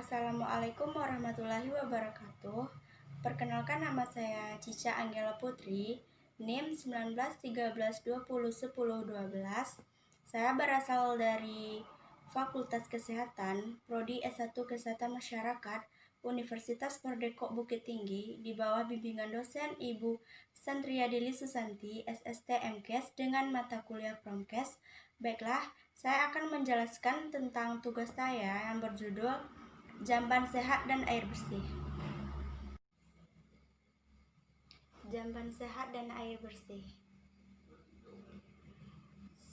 Assalamualaikum warahmatullahi wabarakatuh. Perkenalkan, nama saya Cica Anggela Putri, NIM 1913201012. Saya berasal dari Fakultas Kesehatan, Prodi S1 Kesehatan Masyarakat, Universitas Merdeka Bukit Tinggi, di bawah bimbingan dosen Ibu Sandria Deli Susanti, SST MKes, dengan mata kuliah Promkes. Baiklah, saya akan menjelaskan tentang tugas saya yang berjudul Jamban Sehat dan Air Bersih. Jamban sehat dan air bersih.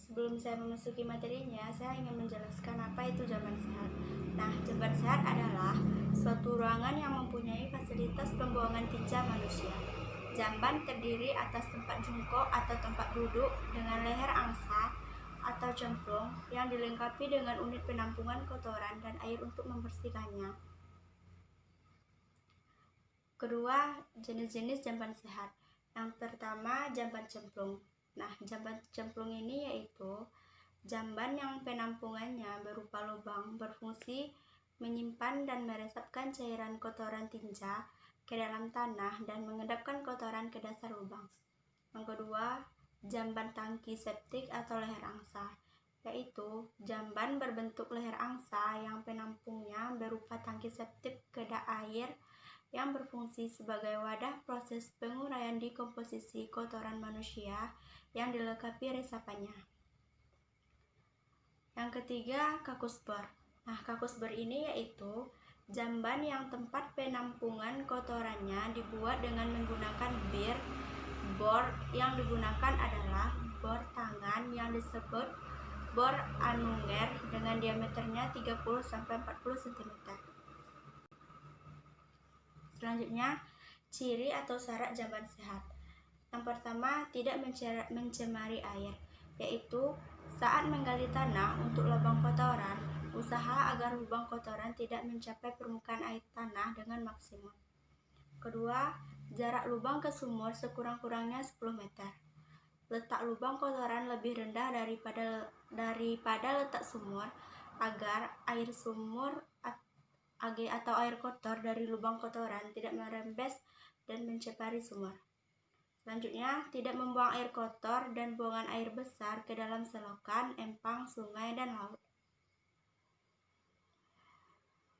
Sebelum saya memasuki materinya, saya ingin menjelaskan apa itu jamban sehat. Nah, jamban sehat adalah suatu ruangan yang mempunyai fasilitas pembuangan tinja manusia. Jamban terdiri atas tempat jongkok atau tempat duduk dengan leher angsa atau cemplung yang dilengkapi dengan unit penampungan kotoran dan air untuk membersihkannya. Kedua, jenis-jenis jamban sehat. Yang pertama, jamban cemplung. Nah, jamban cemplung ini yaitu jamban yang penampungannya berupa lubang berfungsi menyimpan dan meresapkan cairan kotoran tinja ke dalam tanah dan mengendapkan kotoran ke dasar lubang. Yang kedua, jamban tangki septik atau leher angsa, yaitu jamban berbentuk leher angsa yang penampungnya berupa tangki septik kedai air yang berfungsi sebagai wadah proses penguraian dekomposisi kotoran manusia yang dilengkapi resapannya. Yang ketiga, kakus bor. Nah, kakus bor ini yaitu jamban yang tempat penampungan kotorannya dibuat dengan menggunakan bir. Bor yang digunakan adalah bor tangan yang disebut bor anunger dengan diameternya 30-40 cm. Selanjutnya, ciri atau syarat jamban sehat. Yang pertama, tidak mencemari air, yaitu saat menggali tanah untuk lubang kotoran, usaha agar lubang kotoran tidak mencapai permukaan air tanah dengan maksimum. Kedua, jarak lubang ke sumur sekurang-kurangnya 10 meter. Letak lubang kotoran lebih rendah daripada letak sumur agar air sumur atau air kotor dari lubang kotoran tidak merembes dan mencemari sumur. Selanjutnya, tidak membuang air kotor dan buangan air besar ke dalam selokan, empang, sungai, dan laut.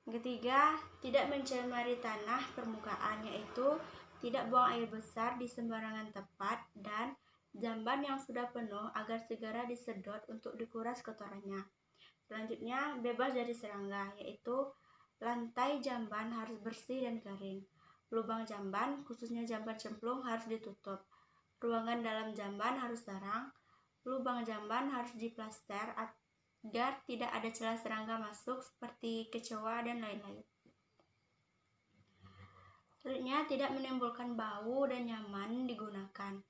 Ketiga, tidak mencemari tanah permukaan, yaitu tidak buang air besar di sembarangan tempat dan jamban yang sudah penuh agar segera disedot untuk dikuras kotorannya. Selanjutnya, bebas dari serangga, yaitu lantai jamban harus bersih dan kering. Lubang jamban, khususnya jamban cemplung, harus ditutup. Ruangan dalam jamban harus terang. Lubang jamban harus diplaster agar tidak ada celah serangga masuk seperti kecoa dan lain-lain. Selanjutnya, tidak menimbulkan bau dan nyaman digunakan.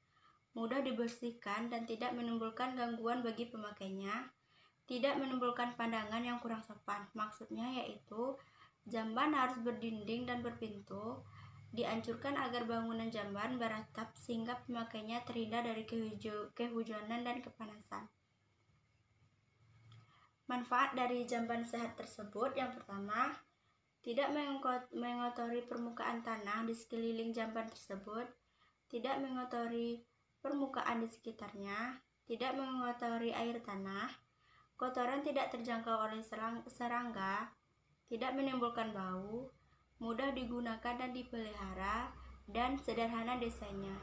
Mudah dibersihkan dan tidak menimbulkan gangguan bagi pemakainya. Tidak menimbulkan pandangan yang kurang sopan. Maksudnya yaitu jamban harus berdinding dan berpintu. Dianjurkan agar bangunan jamban beratap sehingga pemakainya terhindar dari kehujanan dan kepanasan. Manfaat dari jamban sehat tersebut, yang pertama, tidak mengotori permukaan tanah di sekeliling jamban tersebut, tidak mengotori permukaan di sekitarnya, tidak mengotori air tanah, kotoran tidak terjangkau oleh serangga, tidak menimbulkan bau, mudah digunakan dan dipelihara, dan sederhana desainnya.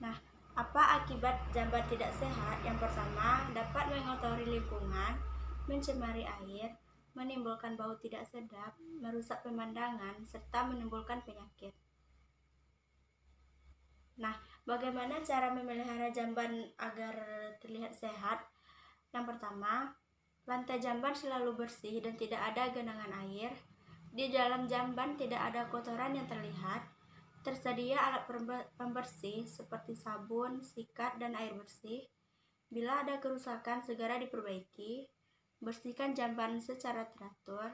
Nah, apa akibat jamban tidak sehat? Yang pertama, dapat mengotori lingkungan, mencemari air, menimbulkan bau tidak sedap, merusak pemandangan, serta menimbulkan penyakit. Nah, bagaimana cara memelihara jamban agar terlihat sehat? Yang pertama, lantai jamban selalu bersih dan tidak ada genangan air. Di dalam jamban tidak ada kotoran yang terlihat. Tersedia alat pembersih seperti sabun, sikat, dan air bersih. Bila ada kerusakan, segera diperbaiki. Bersihkan jamban secara teratur.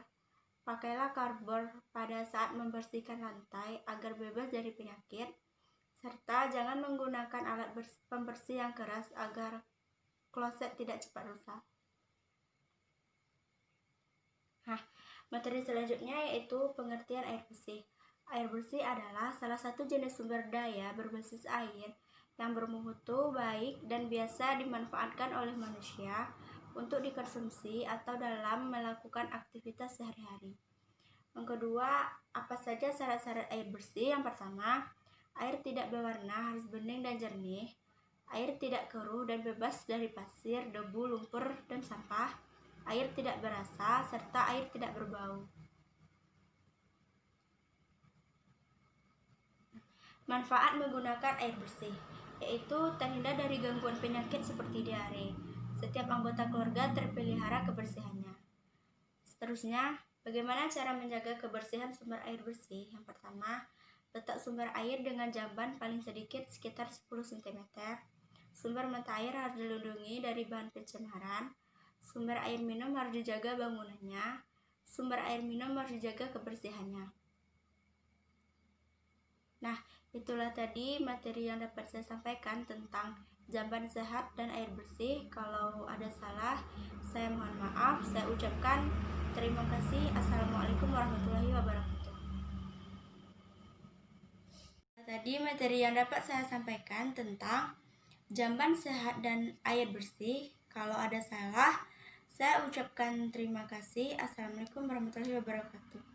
Pakailah karbor pada saat membersihkan lantai agar bebas dari penyakit. Serta jangan menggunakan alat pembersih yang keras agar kloset tidak cepat rusak. Materi selanjutnya yaitu pengertian air bersih. Air bersih adalah salah satu jenis sumber daya berbasis air yang bermutu baik dan biasa dimanfaatkan oleh manusia untuk dikonsumsi atau dalam melakukan aktivitas sehari-hari. Yang kedua, apa saja syarat-syarat air bersih? Yang pertama, air tidak berwarna, harus bening dan jernih. Air tidak keruh dan bebas dari pasir, debu, lumpur, dan sampah. Air tidak berasa, serta air tidak berbau. Manfaat menggunakan air bersih, yaitu terhindar dari gangguan penyakit seperti diare. Setiap anggota keluarga terpelihara kebersihannya. Seterusnya, bagaimana cara menjaga kebersihan sumber air bersih? Yang pertama, letak sumber air dengan jamban paling sedikit sekitar 10 cm. Sumber mata air harus dilindungi dari bahan pencemaran. Sumber air minum harus dijaga bangunannya. Sumber air minum harus dijaga kebersihannya. Nah, itulah tadi materi yang dapat saya sampaikan tentang jamban sehat dan air bersih. Kalau ada salah, saya mohon maaf. Saya ucapkan terima kasih. Assalamualaikum warahmatullahi wabarakatuh. Tadi materi yang dapat saya sampaikan tentang jamban sehat dan air bersih. Kalau ada salah, saya ucapkan terima kasih. Assalamualaikum warahmatullahi wabarakatuh.